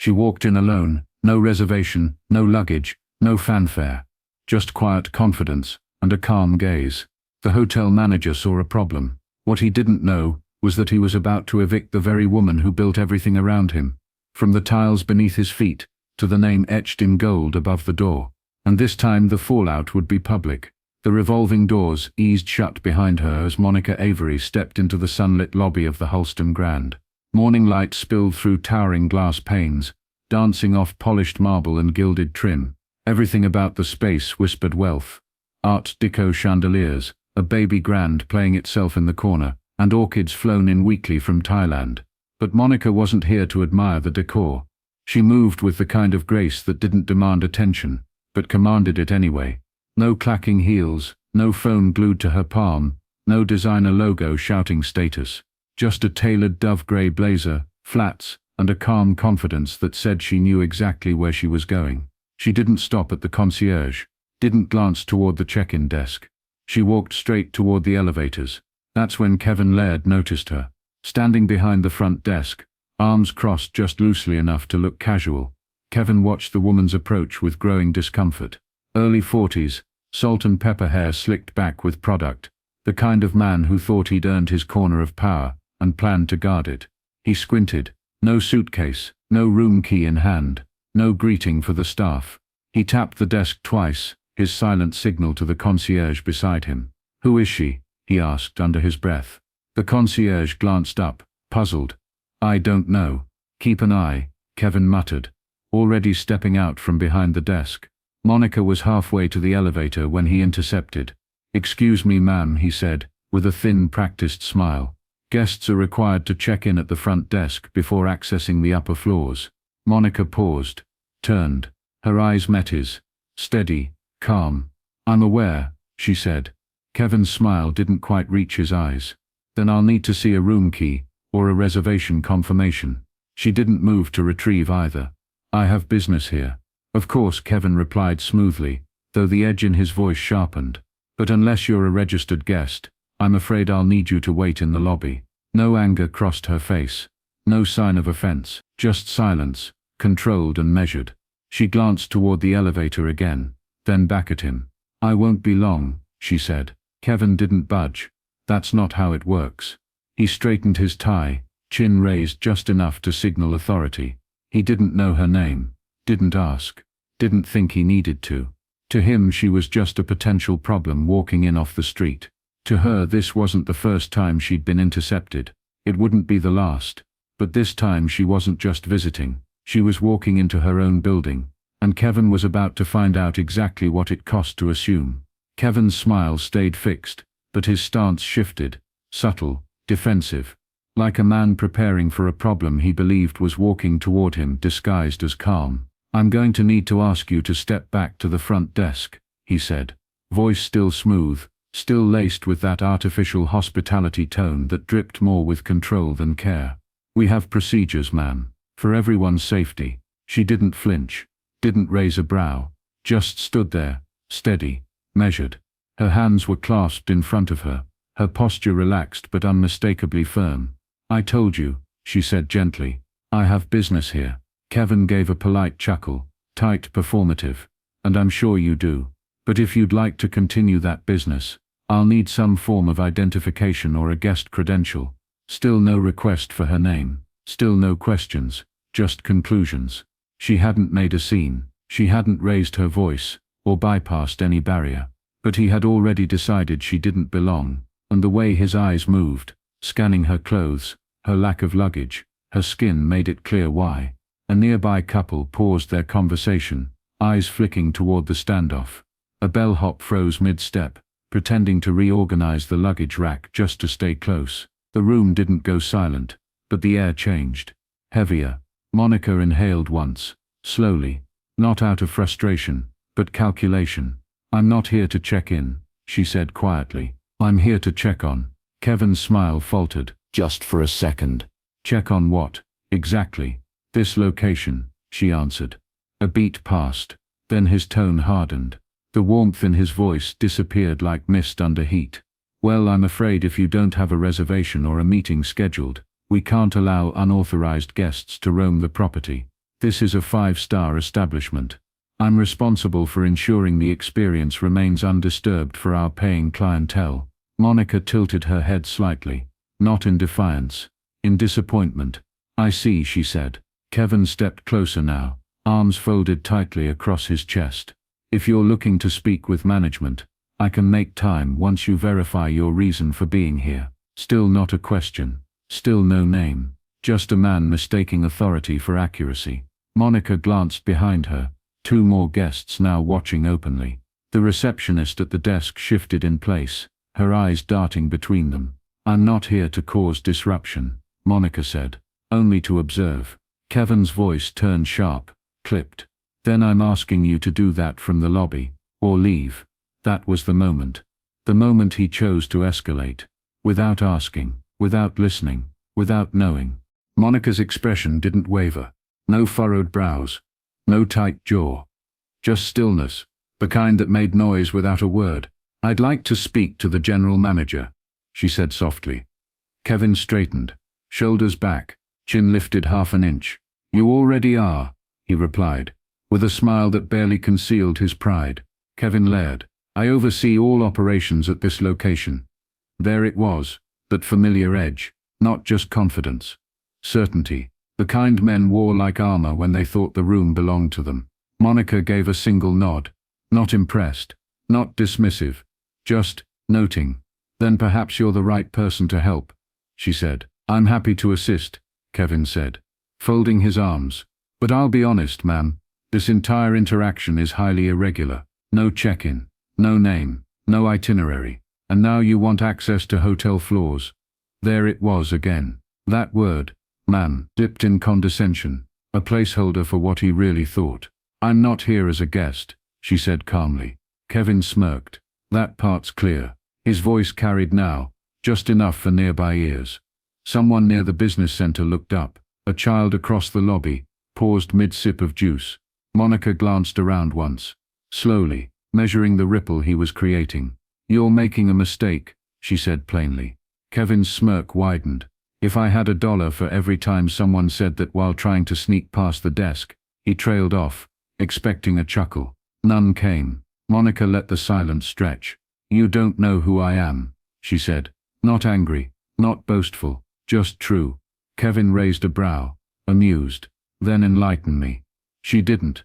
She walked in alone, no reservation, no luggage, no fanfare. Just quiet confidence and a calm gaze. The hotel manager saw a problem. What he didn't know was that he was about to evict the very woman who built everything around him, from the tiles beneath his feet to the name etched in gold above the door. And this time the fallout would be public. The revolving doors eased shut behind her as Monica Avery stepped into the sunlit lobby of the Halston Grand. Morning light spilled through towering glass panes, dancing off polished marble and gilded trim. Everything about the space whispered wealth. Art Deco chandeliers, a baby grand playing itself in the corner, and orchids flown in weekly from Thailand. But Monica wasn't here to admire the decor. She moved with the kind of grace that didn't demand attention, but commanded it anyway. No clacking heels, no phone glued to her palm, no designer logo shouting status. Just a tailored dove grey blazer, flats, and a calm confidence that said she knew exactly where she was going. She didn't stop at the concierge, didn't glance toward the check-in desk. She walked straight toward the elevators. That's when Kevin Laird noticed her, standing behind the front desk, arms crossed just loosely enough to look casual. Kevin watched the woman's approach with growing discomfort. Early 40s, salt and pepper hair slicked back with product, the kind of man who thought he'd earned his corner of power and planned to guard it. He squinted. No suitcase, no room key in hand, no greeting for the staff. He tapped the desk twice, his silent signal to the concierge beside him. "Who is she?" he asked under his breath. The concierge glanced up, puzzled. "I don't know. Keep an eye," Kevin muttered, already stepping out from behind the desk. Monica was halfway to the elevator when he intercepted. "Excuse me, ma'am," he said, with a thin, practiced smile. "Guests are required to check in at the front desk before accessing the upper floors." Monica paused, turned. Her eyes met his. Steady, calm. "I'm aware," she said. Kevin's smile didn't quite reach his eyes. "Then I'll need to see a room key, or a reservation confirmation." She didn't move to retrieve either. "I have business here." "Of course," Kevin replied smoothly, though the edge in his voice sharpened. "But unless you're a registered guest, I'm afraid I'll need you to wait in the lobby." No anger crossed her face. No sign of offense, just silence, controlled and measured. She glanced toward the elevator again, then back at him. "I won't be long," she said. Kevin didn't budge. "That's not how it works." He straightened his tie, chin raised just enough to signal authority. He didn't know her name, didn't ask, didn't think he needed to. To him she was just a potential problem walking in off the street. To her this wasn't the first time she'd been intercepted. It wouldn't be the last. But this time she wasn't just visiting. She was walking into her own building, and Kevin was about to find out exactly what it cost to assume. Kevin's smile stayed fixed, but his stance shifted, subtle, defensive, like a man preparing for a problem he believed was walking toward him disguised as calm. "I'm going to need to ask you to step back to the front desk," he said, voice still smooth, still laced with that artificial hospitality tone that dripped more with control than care. "We have procedures, ma'am, for everyone's safety." She didn't flinch, didn't raise a brow, just stood there, steady, measured. Her hands were clasped in front of her, her posture relaxed but unmistakably firm. "I told you," she said gently. "I have business here." Kevin gave a polite chuckle, tight, performative. "And I'm sure you do. But if you'd like to continue that business, I'll need some form of identification or a guest credential." Still no request for her name, still no questions, just conclusions. She hadn't made a scene, she hadn't raised her voice, or bypassed any barrier. But he had already decided she didn't belong, and the way his eyes moved, scanning her clothes, her lack of luggage, her skin made it clear why. A nearby couple paused their conversation, eyes flicking toward the standoff. A bellhop froze mid-step, pretending to reorganize the luggage rack just to stay close. The room didn't go silent, but the air changed. Heavier. Monica inhaled once, slowly, not out of frustration, but calculation. "I'm not here to check in," she said quietly. "I'm here to check on." Kevin's smile faltered. "Just for a second." "Check on what, exactly?" "This location," she answered. A beat passed, then his tone hardened. The warmth in his voice disappeared like mist under heat. "Well, I'm afraid if you don't have a reservation or a meeting scheduled, we can't allow unauthorized guests to roam the property." This is a 5-star establishment. I'm responsible for ensuring the experience remains undisturbed for our paying clientele." Monica tilted her head slightly, not in defiance, in disappointment. "I see," she said. Kevin stepped closer now, arms folded tightly across his chest. "If you're looking to speak with management, I can make time once you verify your reason for being here." Still not a question, still no name, just a man mistaking authority for accuracy. Monica glanced behind her, 2 more guests now watching openly. The receptionist at the desk shifted in place, her eyes darting between them. "I'm not here to cause disruption," Monica said, "only to observe." Kevin's voice turned sharp, clipped. "Then I'm asking you to do that from the lobby, or leave." That was the moment. The moment he chose to escalate. Without asking, without listening, without knowing. Monica's expression didn't waver. No furrowed brows. No tight jaw. Just stillness, the kind that made noise without a word. "I'd like to speak to the general manager," she said softly. Kevin straightened, shoulders back, chin lifted half an inch. "You already are," he replied, with a smile that barely concealed his pride. Kevin layered. "I oversee all operations at this location." There it was, that familiar edge, not just confidence. Certainty, the kind men wore like armor when they thought the room belonged to them. Monica gave a single nod, not impressed, not dismissive, just noting. "Then perhaps you're the right person to help," she said. "I'm happy to assist," Kevin said, folding his arms. "But I'll be honest, ma'am, this entire interaction is highly irregular. No check-in, no name, no itinerary. And now you want access to hotel floors." There it was again. That word, "ma'am," dipped in condescension, a placeholder for what he really thought. "I'm not here as a guest," she said calmly. Kevin smirked. "That part's clear." His voice carried now, just enough for nearby ears. Someone near the business center looked up. A child across the lobby, paused mid-sip of juice. Monica glanced around once, slowly, measuring the ripple he was creating. "You're making a mistake," she said plainly. Kevin's smirk widened. "If I had $1 for every time someone said that while trying to sneak past the desk," he trailed off, expecting a chuckle. None came. Monica let the silence stretch. "You don't know who I am," she said. Not angry, not boastful, just true. Kevin raised a brow, amused. "Then enlighten me." She didn't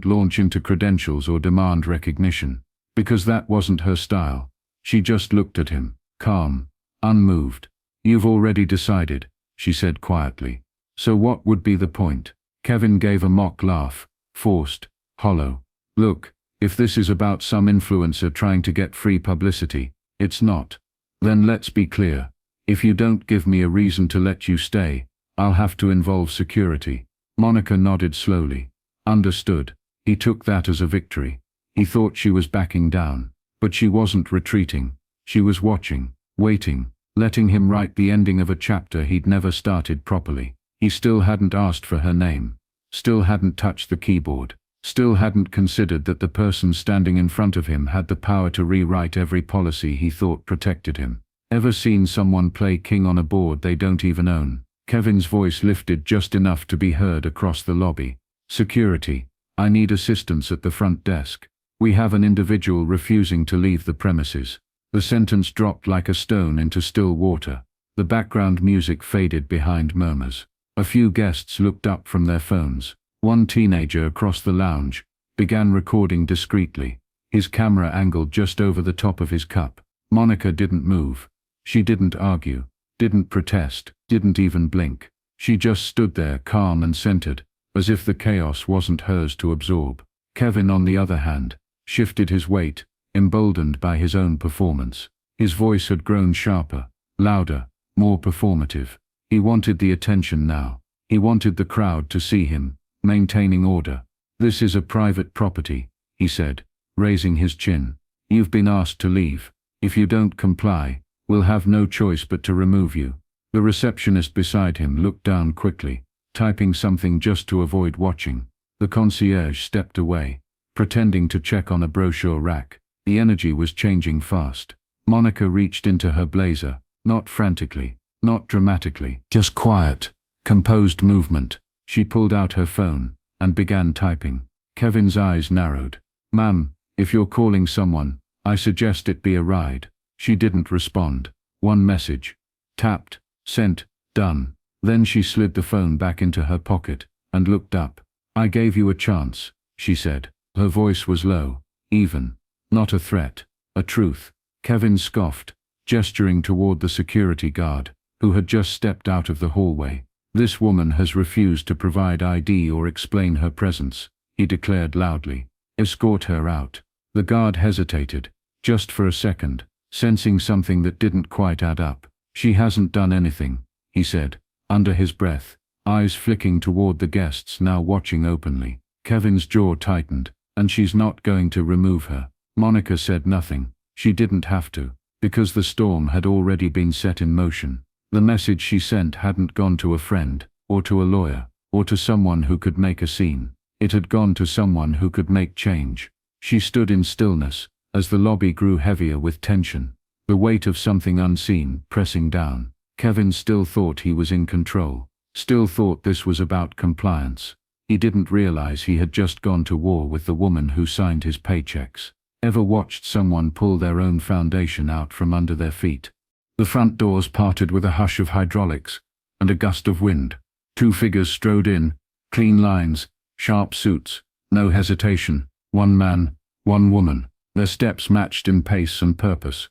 launch into credentials or demand recognition, because that wasn't her style. She just looked at him, calm, unmoved. "You've already decided," she said quietly. "So what would be the point?" Kevin gave a mock laugh, forced, hollow. "Look, if this is about some influencer trying to get free publicity, it's not. Then let's be clear. If you don't give me a reason to let you stay, I'll have to involve security." Monica nodded slowly. Understood. He took that as a victory. He thought she was backing down, but she wasn't retreating. She was watching, waiting, letting him write the ending of a chapter he'd never started properly. He still hadn't asked for her name, still hadn't touched the keyboard, still hadn't considered that the person standing in front of him had the power to rewrite every policy he thought protected him. Ever seen someone play king on a board they don't even own? Kevin's voice lifted just enough to be heard across the lobby. "Security, I need assistance at the front desk. We have an individual refusing to leave the premises." The sentence dropped like a stone into still water. The background music faded behind murmurs. A few guests looked up from their phones. One teenager across the lounge began recording discreetly, his camera angled just over the top of his cup. Monica didn't move. She didn't argue, didn't protest, didn't even blink. She just stood there calm and centered, as if the chaos wasn't hers to absorb. Kevin, on the other hand, shifted his weight, emboldened by his own performance. His voice had grown sharper, louder, more performative. He wanted the attention now. He wanted the crowd to see him, maintaining order. "This is a private property," he said, raising his chin. "You've been asked to leave. If you don't comply, we'll have no choice but to remove you." The receptionist beside him looked down quickly, typing something just to avoid watching. The concierge stepped away, pretending to check on a brochure rack. The energy was changing fast. Monica reached into her blazer, not frantically, not dramatically, just quiet, composed movement. She pulled out her phone and began typing. Kevin's eyes narrowed. "Ma'am, if you're calling someone, I suggest it be a ride." She didn't respond. One message. Tapped, sent, done. Then she slid the phone back into her pocket and looked up. "I gave you a chance," she said. Her voice was low, even. Not a threat, a truth. Kevin scoffed, gesturing toward the security guard, who had just stepped out of the hallway. "This woman has refused to provide ID or explain her presence," he declared loudly. "Escort her out." The guard hesitated, just for a second, sensing something that didn't quite add up. "She hasn't done anything," he said, under his breath, eyes flicking toward the guests now watching openly. Kevin's jaw tightened. "And she's not going to remove her." Monica said nothing. She didn't have to, because the storm had already been set in motion. The message she sent hadn't gone to a friend, or to a lawyer, or to someone who could make a scene. It had gone to someone who could make change. She stood in stillness, as the lobby grew heavier with tension, the weight of something unseen pressing down. Kevin still thought he was in control, still thought this was about compliance. He didn't realize he had just gone to war with the woman who signed his paychecks. Ever watched someone pull their own foundation out from under their feet? The front doors parted with a hush of hydraulics and a gust of wind. Two figures strode in, clean lines, sharp suits, no hesitation. One man, one woman. Their steps matched in pace and purpose.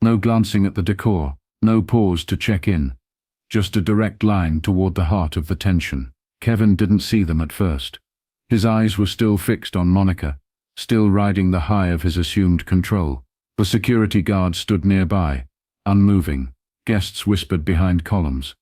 No glancing at the decor, no pause to check in. Just a direct line toward the heart of the tension. Kevin didn't see them at first. His eyes were still fixed on Monica, still riding the high of his assumed control. The security guard stood nearby, unmoving. Guests whispered behind columns.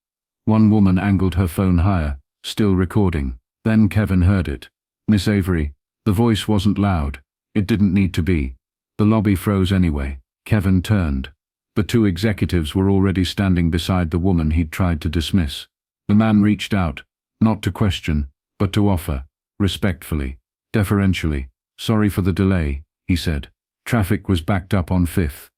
One woman angled her phone higher, still recording. Then Kevin heard it. "Miss Avery." The voice wasn't loud. It didn't need to be. The lobby froze anyway. Kevin turned. The two executives were already standing beside the woman he'd tried to dismiss. The man reached out, not to question, but to offer, respectfully, deferentially. "Sorry for the delay," he said. "Traffic was backed up on 5th.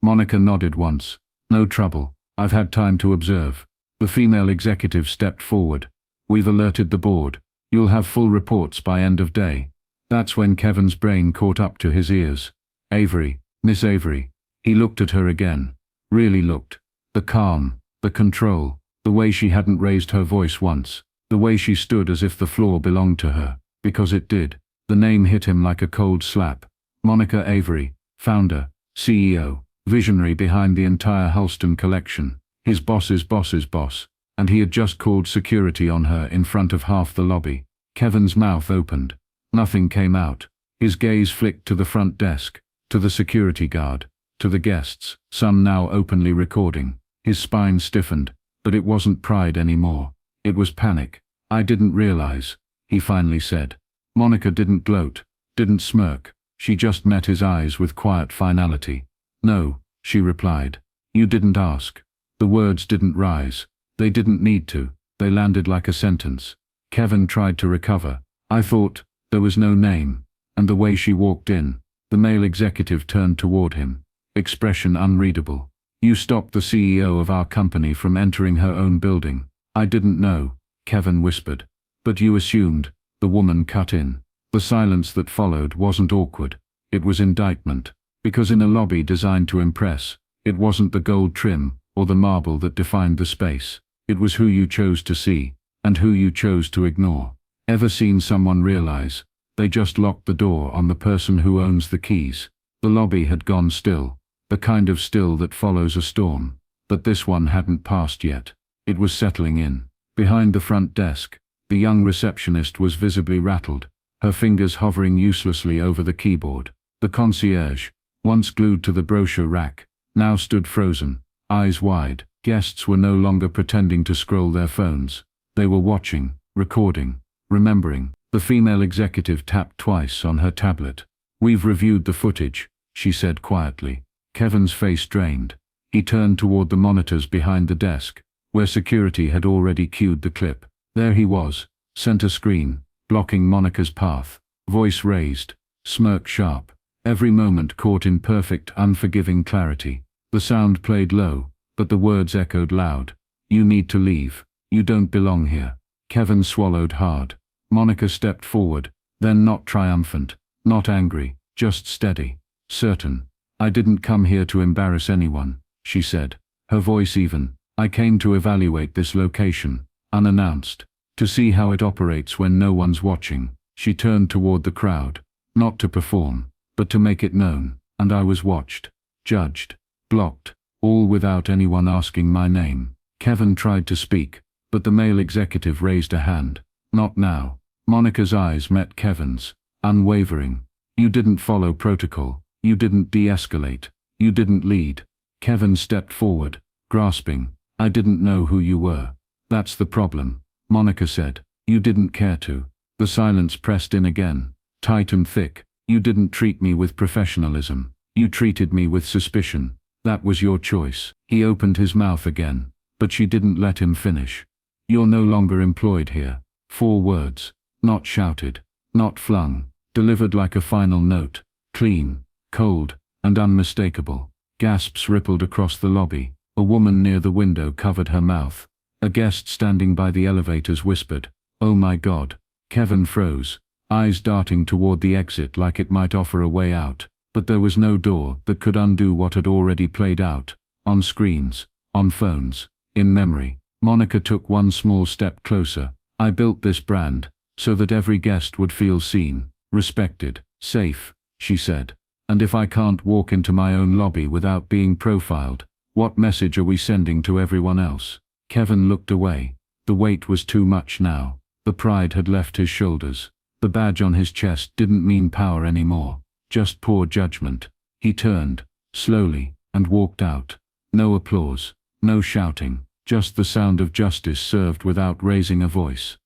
Monica nodded once. "No trouble. I've had time to observe." The female executive stepped forward. "We've alerted the board. You'll have full reports by end of day." That's when Kevin's brain caught up to his ears. "Avery, Miss Avery." He looked at her again. Really looked. The calm, the control, the way she hadn't raised her voice once, the way she stood as if the floor belonged to her, because it did. The name hit him like a cold slap. Monica Avery, founder, CEO, visionary behind the entire Halston collection, his boss's boss's boss, and he had just called security on her in front of half the lobby. Kevin's mouth opened. Nothing came out. His gaze flicked to the front desk, to the security guard, to the guests, some now openly recording. His spine stiffened, but it wasn't pride anymore. It was panic. "I didn't realize," he finally said. Monica didn't gloat, didn't smirk. She just met his eyes with quiet finality. "No," she replied. "You didn't ask." The words didn't rise. They didn't need to. They landed like a sentence. Kevin tried to recover. "I thought..." There was no name, and the way she walked in, the male executive turned toward him, expression unreadable. "You stopped the CEO of our company from entering her own building." "I didn't know," Kevin whispered. "But you assumed," the woman cut in. The silence that followed wasn't awkward. It was indictment. Because in a lobby designed to impress, it wasn't the gold trim or the marble that defined the space. It was who you chose to see, and who you chose to ignore. Ever seen someone realize they just locked the door on the person who owns the keys? The lobby had gone still, the kind of still that follows a storm. But this one hadn't passed yet. It was settling in. Behind the front desk, the young receptionist was visibly rattled, her fingers hovering uselessly over the keyboard. The concierge, once glued to the brochure rack, now stood frozen, eyes wide. Guests were no longer pretending to scroll their phones. They were watching, recording, remembering. The female executive tapped twice on her tablet. "We've reviewed the footage," she said quietly. Kevin's face drained. He turned toward the monitors behind the desk, where security had already cued the clip. There he was, center screen, blocking Monica's path, voice raised, smirk sharp, every moment caught in perfect, unforgiving clarity. The sound played low, but the words echoed loud. "You need to leave. You don't belong here." Kevin swallowed hard. Monica stepped forward, then not triumphant, not angry, just steady, certain. "I didn't come here to embarrass anyone," she said, her voice even. "I came to evaluate this location, unannounced, to see how it operates when no one's watching." She turned toward the crowd, not to perform, but to make it known, and I was watched, judged, blocked, all without anyone asking my name. Kevin tried to speak, but the male executive raised a hand. "Not now." Monica's eyes met Kevin's, unwavering. "You didn't follow protocol, you didn't de-escalate, you didn't lead." Kevin stepped forward, grasping. "I didn't know who you were. That's the problem," Monica said. "You didn't care to." The silence pressed in again, tight and thick. "You didn't treat me with professionalism. You treated me with suspicion. That was your choice." He opened his mouth again, but she didn't let him finish. "You're no longer employed here." 4 words, not shouted, not flung, delivered like a final note, clean, cold, and unmistakable. Gasps rippled across the lobby. A woman near the window covered her mouth. A guest standing by the elevators whispered, "Oh my God." Kevin froze, eyes darting toward the exit like it might offer a way out. But there was no door that could undo what had already played out, on screens, on phones, in memory. Monica took one small step closer. "I built this brand so that every guest would feel seen, respected, safe," she said. "And if I can't walk into my own lobby without being profiled, what message are we sending to everyone else?" Kevin looked away. The weight was too much now. The pride had left his shoulders. The badge on his chest didn't mean power anymore, just poor judgment. He turned, slowly, and walked out. No applause, no shouting, just the sound of justice served without raising a voice.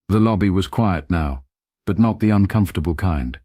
The lobby was quiet now, but not the uncomfortable kind.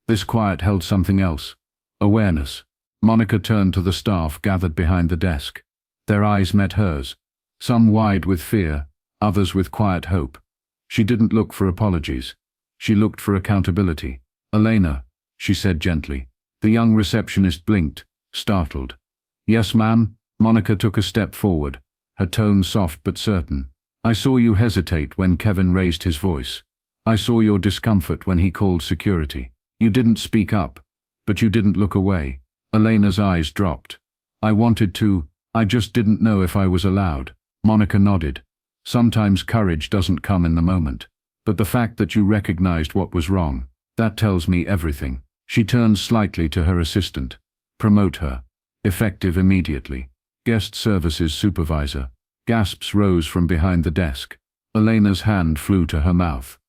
This quiet held something else. Awareness. Monica turned to the staff gathered behind the desk. Their eyes met hers, some wide with fear, others with quiet hope. She didn't look for apologies. She looked for accountability. "Elena," she said gently. The young receptionist blinked, startled. "Yes, ma'am." Monica took a step forward, her tone soft but certain. "I saw you hesitate when Kevin raised his voice. I saw your discomfort when he called security. You didn't speak up, but you didn't look away." Elena's eyes dropped. "I wanted to, I just didn't know if I was allowed." Monica nodded. "Sometimes courage doesn't come in the moment, but the fact that you recognized what was wrong, that tells me everything." She turned slightly to her assistant. "Promote her. Effective immediately. Guest services supervisor." Gasps rose from behind the desk. Elena's hand flew to her mouth.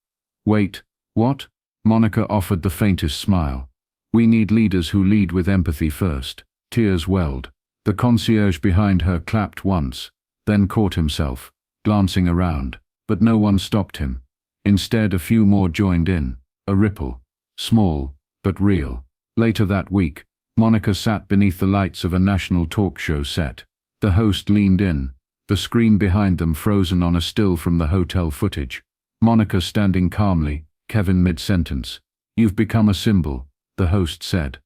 "Wait, what?" Monica offered the faintest smile. "We need leaders who lead with empathy first." Tears welled. The concierge behind her clapped once, then caught himself, glancing around, but no one stopped him. Instead, a few more joined in, a ripple, small, but real. Later that week, Monica sat beneath the lights of a national talk show set. The host leaned in, the screen behind them frozen on a still from the hotel footage. Monica standing calmly, Kevin mid-sentence. "You've become a symbol," the host said.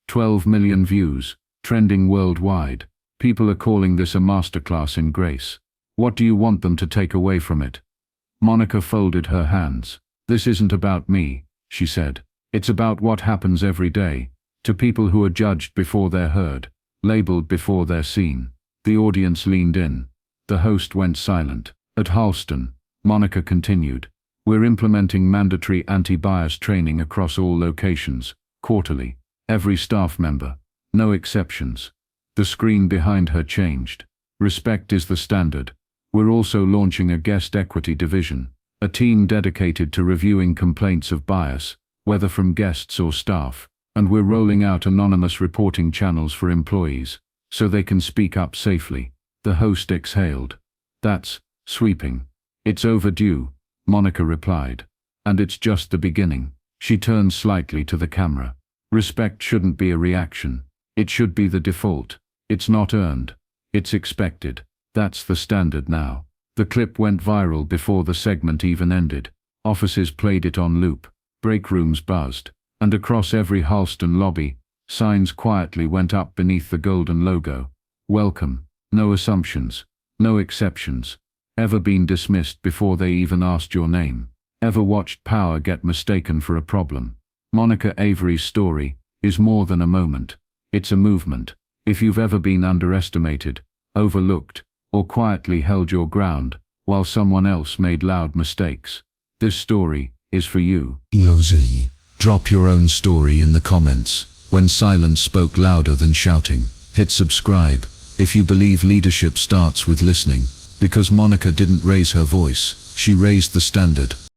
12 million views, trending worldwide. People are calling this a masterclass in grace. What do you want them to take away from it? Monica folded her hands. "This isn't about me," she said. "It's about what happens every day, to people who are judged before they're heard, labeled before they're seen." The audience leaned in. The host went silent. "At Halston," Monica continued, "we're implementing mandatory anti-bias training across all locations, quarterly. Every staff member. No exceptions." The screen behind her changed. "Respect is the standard. We're also launching a guest equity division, a team dedicated to reviewing complaints of bias, whether from guests or staff, and we're rolling out anonymous reporting channels for employees, so they can speak up safely." The host exhaled. "That's sweeping." "It's overdue," Monica replied. "And it's just the beginning." She turned slightly to the camera. "Respect shouldn't be a reaction. It should be the default. It's not earned. It's expected. That's the standard now." The clip went viral before the segment even ended. Offices played it on loop. Break rooms buzzed. And across every Halston lobby, signs quietly went up beneath the golden logo. "Welcome. No assumptions. No exceptions. Ever been dismissed before they even asked your name? Ever watched power get mistaken for a problem? Monica Avery's story is more than a moment. It's a movement. If you've ever been underestimated, overlooked, or quietly held your ground while someone else made loud mistakes, this story is for you. EOZ. Drop your own story in the comments. When silence spoke louder than shouting. Hit subscribe if you believe leadership starts with listening. Because Monica didn't raise her voice, she raised the standard.